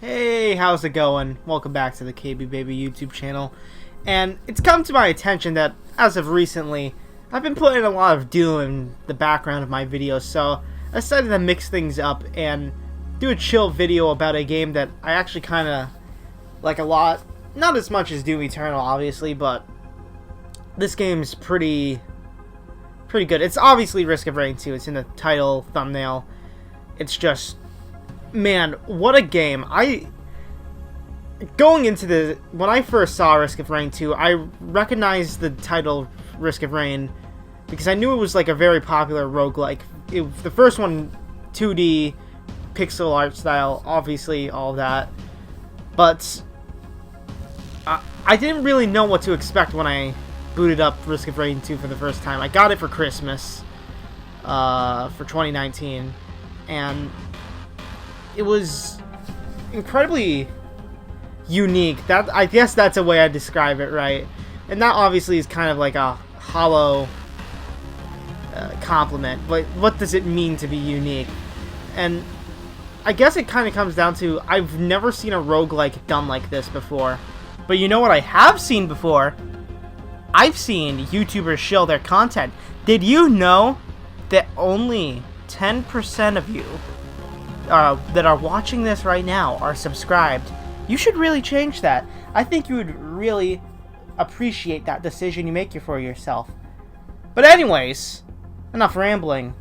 Hey, how's it going? Welcome back to the KB Baby YouTube channel. And it's come to my attention that, as of recently, I've been putting a lot of Doom in the background of my videos, so I decided to mix things up and do a chill video about a game that I actually kind of like a lot. Not as much as Doom Eternal, obviously, but this game's pretty good. It's obviously Risk of Rain 2. It's in the title, thumbnail. It's just... man, what a game. When I first saw Risk of Rain 2, I recognized the title Risk of Rain because I knew it was like a very popular roguelike. The first one, 2D, pixel art style, obviously all that. But I didn't really know what to expect when I booted up Risk of Rain 2 for the first time. I got it for Christmas for 2019, and it was incredibly unique. I guess that's a way I describe it, right? And that obviously is kind of like a hollow compliment. But what does it mean to be unique? And I guess it kind of comes down to I've never seen a roguelike done like this before. But you know what I have seen before? I've seen YouTubers shill their content. Did you know that only 10% of you that are watching this right now are subscribed? You should really change that. I think you would really appreciate that decision you make for yourself. But anyways, enough rambling.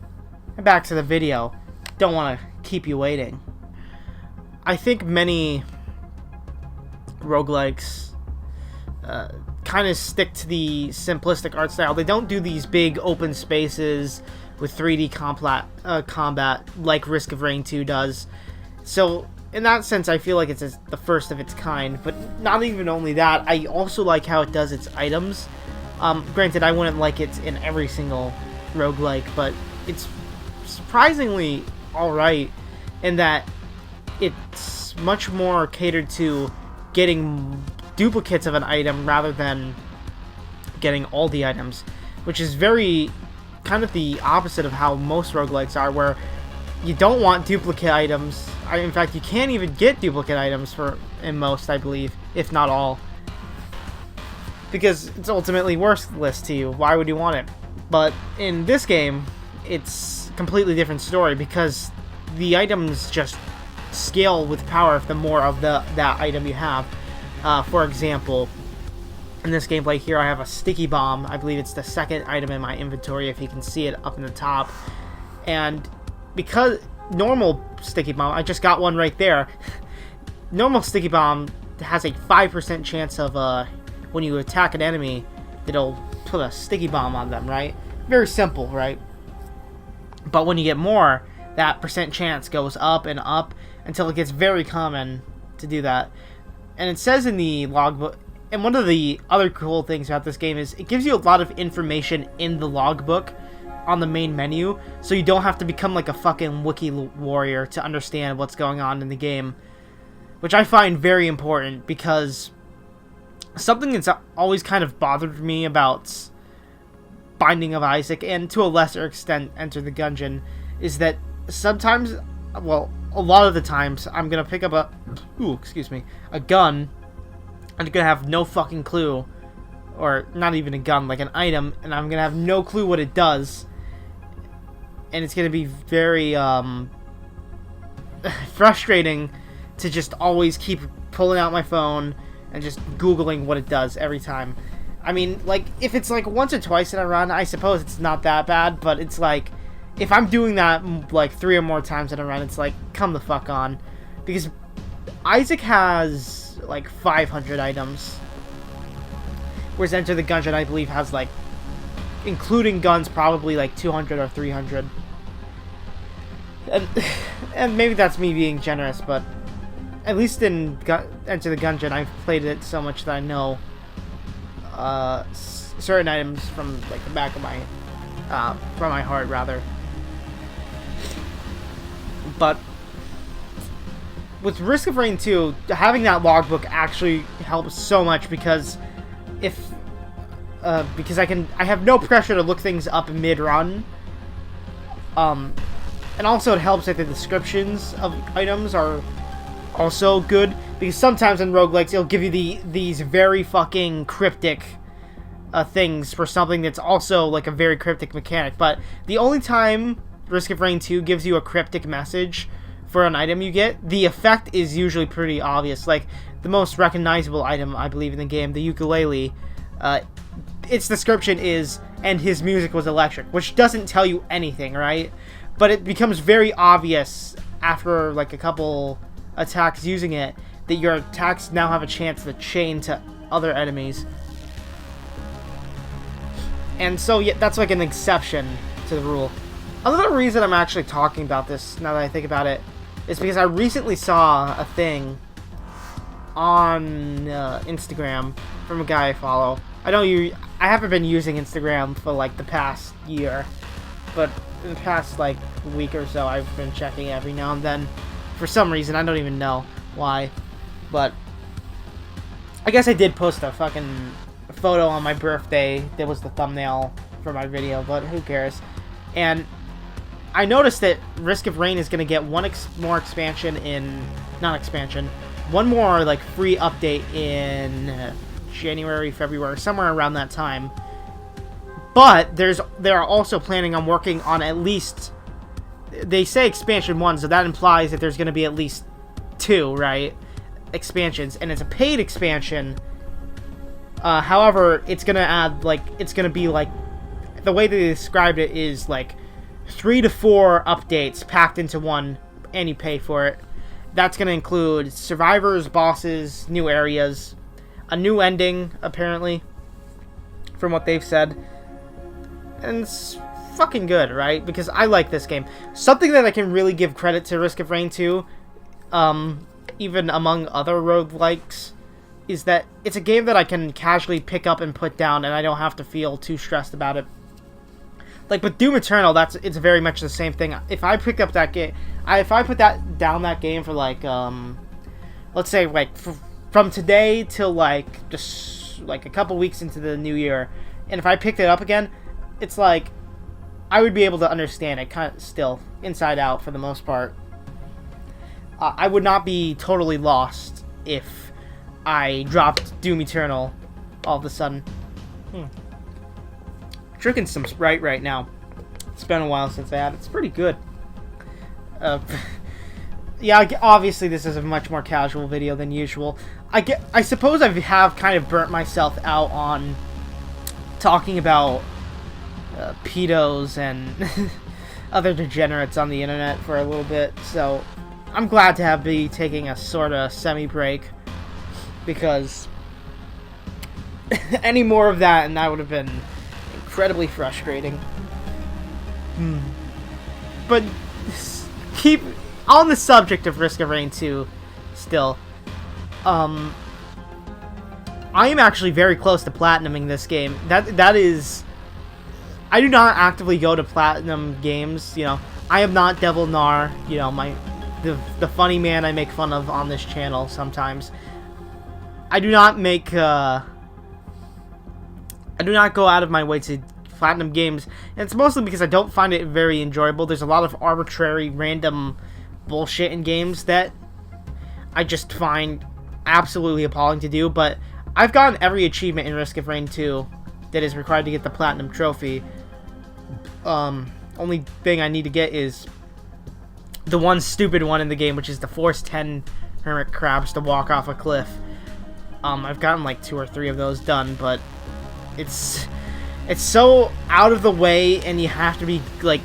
Back to the video. Don't want to keep you waiting. I think many roguelikes kind of stick to the simplistic art style. They don't do these big open spaces with 3D combat like Risk of Rain 2 does. So in that sense, I feel like it's the first of its kind. But not even only that, I also like how it does its items. Granted, I wouldn't like it in every single roguelike, but it's surprisingly alright in that it's much more catered to getting duplicates of an item rather than getting all the items, which is very kind of the opposite of how most roguelikes are, where you don't want duplicate items. In fact, you can't even get duplicate items in most, I believe, if not all, because it's ultimately worthless to you. Why would you want it? But in this game, it's a completely different story, because the items just scale with power the more of that item you have. For example, in this gameplay here, I have a sticky bomb. I believe it's the second item in my inventory, if you can see it up in the top. And because normal sticky bomb, I just got one right there. Normal sticky bomb has a 5% chance of when you attack an enemy, it'll put a sticky bomb on them, right? Very simple, right? But when you get more, that percent chance goes up and up until it gets very common to do that. And it says in the logbook, and one of the other cool things about this game is it gives you a lot of information in the logbook on the main menu, so you don't have to become like a fucking wiki warrior to understand what's going on in the game, which I find very important, because something that's always kind of bothered me about Binding of Isaac, and to a lesser extent Enter the Gungeon, is that sometimes, well, a lot of the times, I'm gonna pick up a gun, and I'm gonna have no fucking clue, or not even a gun, like an item, and I'm gonna have no clue what it does, and it's gonna be very frustrating to just always keep pulling out my phone and just googling what it does every time. I mean, like, if it's like once or twice in a run, I suppose it's not that bad, but it's like, if I'm doing that like 3 or more times in a run, it's like, come the fuck on. Because Isaac has like 500 items, whereas Enter the Gungeon, I believe, has like, including guns, probably like 200 or 300. And maybe that's me being generous, but at least in Enter the Gungeon, I've played it so much that I know certain items from like the back of my from my heart, rather. But with Risk of Rain 2, having that logbook actually helps so much, because I have no pressure to look things up mid-run. And also it helps that the descriptions of items are also good, because sometimes in roguelikes it'll give you these very fucking cryptic things for something that's also like a very cryptic mechanic. But the only time Risk of Rain 2 gives you a cryptic message for an item you get, the effect is usually pretty obvious. Like, the most recognizable item, I believe, in the game, the ukulele, its description is, and his music was electric, which doesn't tell you anything, right? But it becomes very obvious after, like, a couple attacks using it, that your attacks now have a chance to chain to other enemies. And so, yeah, that's like an exception to the rule. Another reason I'm actually talking about this, now that I think about it, is because I recently saw a thing on Instagram from a guy I follow. I haven't been using Instagram for like the past year, but in the past like week or so, I've been checking it every now and then. For some reason, I don't even know why, but I guess I did post a fucking photo on my birthday that was the thumbnail for my video, but who cares? And I noticed that Risk of Rain is going to get one more expansion in... Not expansion. One more, like, free update in January, February, somewhere around that time. But they're also planning on working on at least... They say expansion 1, so that implies that there's going to be at least 2, right? Expansions. And it's a paid expansion. However, it's going to add, like... It's going to be, like... The way they described it is, like... 3 to 4 updates packed into one, and you pay for it. That's going to include survivors, bosses, new areas, a new ending, apparently, from what they've said. And it's fucking good, right? Because I like this game. Something that I can really give credit to Risk of Rain 2, even among other roguelikes, is that it's a game that I can casually pick up and put down, and I don't have to feel too stressed about it. Like, with Doom Eternal, it's very much the same thing. If I pick up that game... If I put that game for, like, let's say, like, from today till, like, just, like, a couple weeks into the new year, and if I picked it up again, it's like, I would be able to understand it, kind of, still, inside out, for the most part. I would not be totally lost if I dropped Doom Eternal all of a sudden. Drinking some Sprite right now. It's been a while since I had it. It's pretty good. Yeah, obviously this is a much more casual video than usual. I suppose I have kind of burnt myself out on talking about pedos and other degenerates on the internet for a little bit, so I'm glad to be taking a sort of semi-break, because any more of that and that would have been incredibly frustrating. But keep on the subject of Risk of Rain 2 still. I am actually very close to platinuming this game. That is, I do not actively go to platinum games, you know. I am not Devil Nar, you know, the funny man I make fun of on this channel sometimes. I do not make I do not go out of my way to platinum games, and it's mostly because I don't find it very enjoyable. There's a lot of arbitrary, random bullshit in games that I just find absolutely appalling to do, but I've gotten every achievement in Risk of Rain 2 that is required to get the platinum trophy. Only thing I need to get is the one stupid one in the game, which is to force 10 hermit crabs to walk off a cliff. I've gotten like 2 or 3 of those done, but it's so out of the way, and you have to be like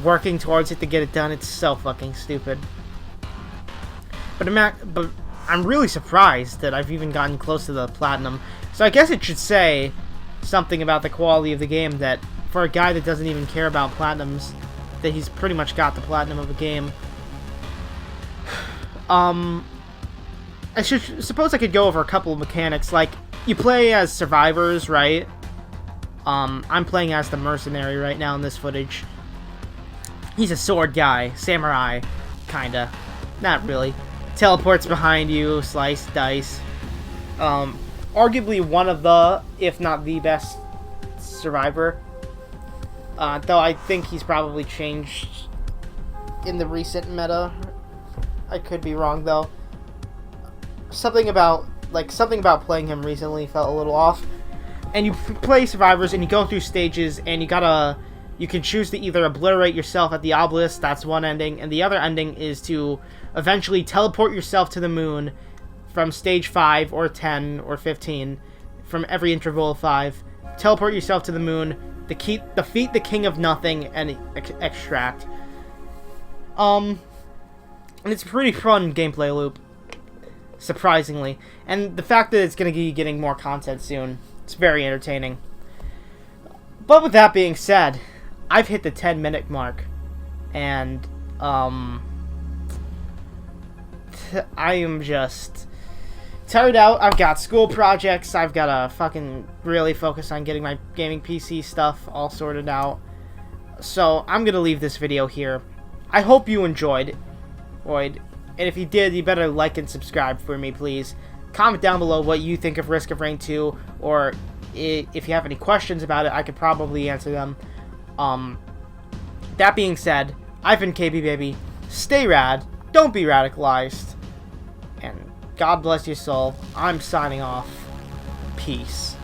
working towards it to get it done. It's so fucking stupid. But I'm really surprised that I've even gotten close to the platinum. So I guess it should say something about the quality of the game, that for a guy that doesn't even care about platinums, that he's pretty much got the platinum of the game. I suppose I could go over a couple of mechanics. Like, you play as survivors, right? I'm playing as the mercenary right now in this footage. He's a sword guy, samurai, kinda. Not really. Teleports behind you, slice, dice. Arguably one of the, if not the best survivor. Though I think he's probably changed in the recent meta. I could be wrong, though. something about playing him recently felt a little off. And you play Survivors, and you go through stages, and you can choose to either obliterate yourself at the obelisk, that's one ending, and the other ending is to eventually teleport yourself to the moon from stage 5 or 10 or 15, from every interval of 5. Teleport yourself to the moon, defeat the King of Nothing, and extract. And it's a pretty fun gameplay loop, surprisingly. And the fact that it's going to be getting more content soon, it's very entertaining. But with that being said, I've hit the 10-minute mark, and I am just tired out. I've got school projects. I've got to fucking really focus on getting my gaming PC stuff all sorted out. So I'm going to leave this video here. I hope you enjoyed. And if you did, you better like and subscribe for me, please. Comment down below what you think of Risk of Rain 2, or if you have any questions about it, I could probably answer them. That being said, I've been KB Baby. Stay rad. Don't be radicalized. And God bless your soul. I'm signing off. Peace.